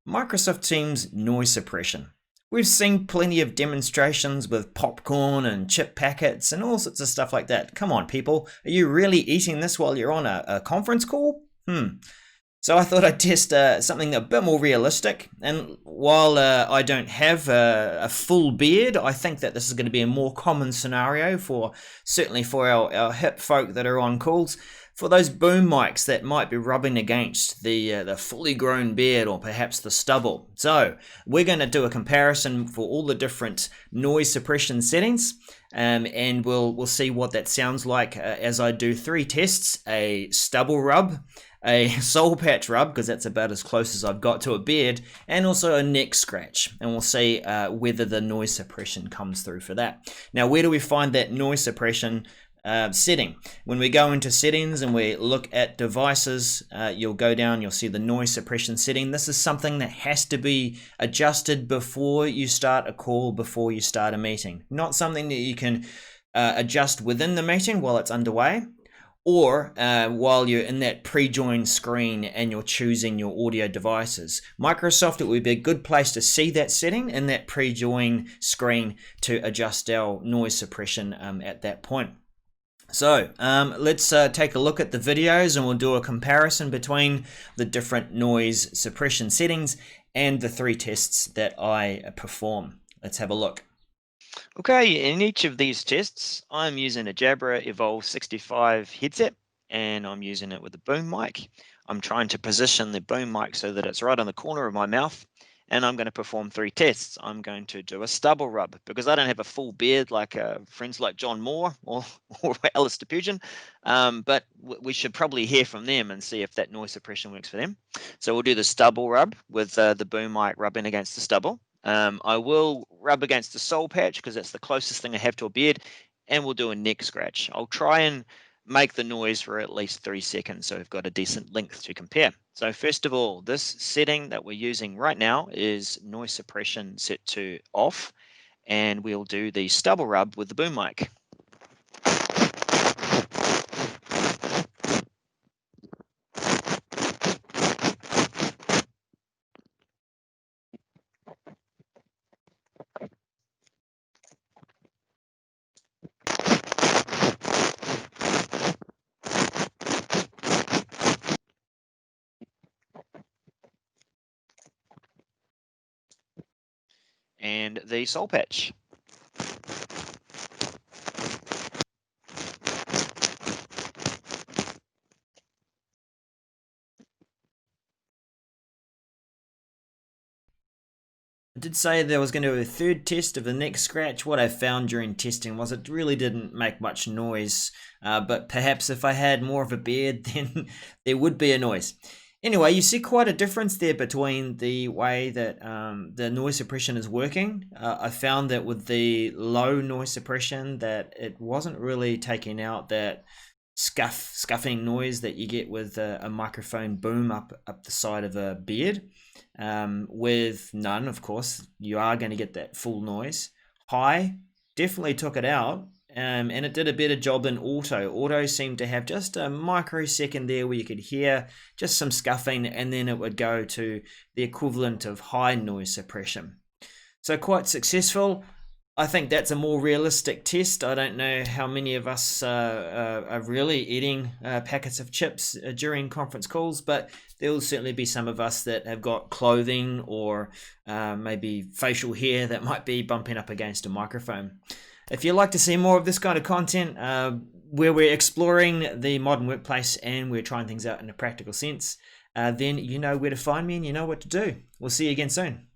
Microsoft Teams Noise Suppression. We've seen plenty of demonstrations with popcorn and chip packets and all sorts of stuff like that. Come on, people. Are you really eating this while you're on a conference call? So I thought I'd test something a bit more realistic. And while I don't have a full beard, I think that this is going to be a more common scenario certainly for our hip folk that are on calls. For those boom mics that might be rubbing against the fully grown beard or perhaps the stubble. So we're going to do a comparison for all the different noise suppression settings, and we'll see what that sounds like as I do 3 tests: a stubble rub, a soul patch rub, because that's about as close as I've got to a beard, and also a neck scratch, and we'll see whether the noise suppression comes through for that. Now, where do we find that noise suppression setting? When we go into settings and we look at devices, you'll go down, you'll see the noise suppression setting. This is something that has to be adjusted before you start a call, before you start a meeting. Not something that you can adjust within the meeting while it's underway, or while you're in that pre-join screen and you're choosing your audio devices. Microsoft, it would be a good place to see that setting in that pre-join screen to adjust our noise suppression at that point. So let's take a look at the videos and we'll do a comparison between the different noise suppression settings and the 3 tests that I perform. Let's have a look. Okay, in each of these tests, I'm using a Jabra Evolve 65 headset, and I'm using it with a boom mic. I'm trying to position the boom mic so that it's right on the corner of my mouth, and I'm going to perform 3 tests. I'm going to do a stubble rub, because I don't have a full beard like friends like John Moore or Alice DePugin, but we should probably hear from them and see if that noise suppression works for them. So we'll do the stubble rub with the boom mic rubbing against the stubble. I will rub against the soul patch because that's the closest thing I have to a beard, and we'll do a neck scratch. I'll try and make the noise for at least 3 seconds so we've got a decent length to compare. So first of all, this setting that we're using right now is noise suppression set to off, and we'll do the stubble rub with the boom mic. And the soul patch. I did say there was going to be a 3rd test of the neck scratch. What I found during testing was it really didn't make much noise, but perhaps if I had more of a beard, then there would be a noise. Anyway, you see quite a difference there between the way that the noise suppression is working. I found that with the low noise suppression that it wasn't really taking out that scuffing noise that you get with a microphone boom up the side of a beard. With none, of course, you are going to get that full noise. High definitely took it out, and it did a better job than auto. Auto seemed to have just a microsecond there where you could hear just some scuffing, and then it would go to the equivalent of high noise suppression. So quite successful. I think that's a more realistic test. I don't know how many of us are really eating packets of chips during conference calls, but there will certainly be some of us that have got clothing or maybe facial hair that might be bumping up against a microphone. If you'd like to see more of this kind of content where we're exploring the modern workplace and we're trying things out in a practical sense, then you know where to find me and you know what to do. We'll see you again soon.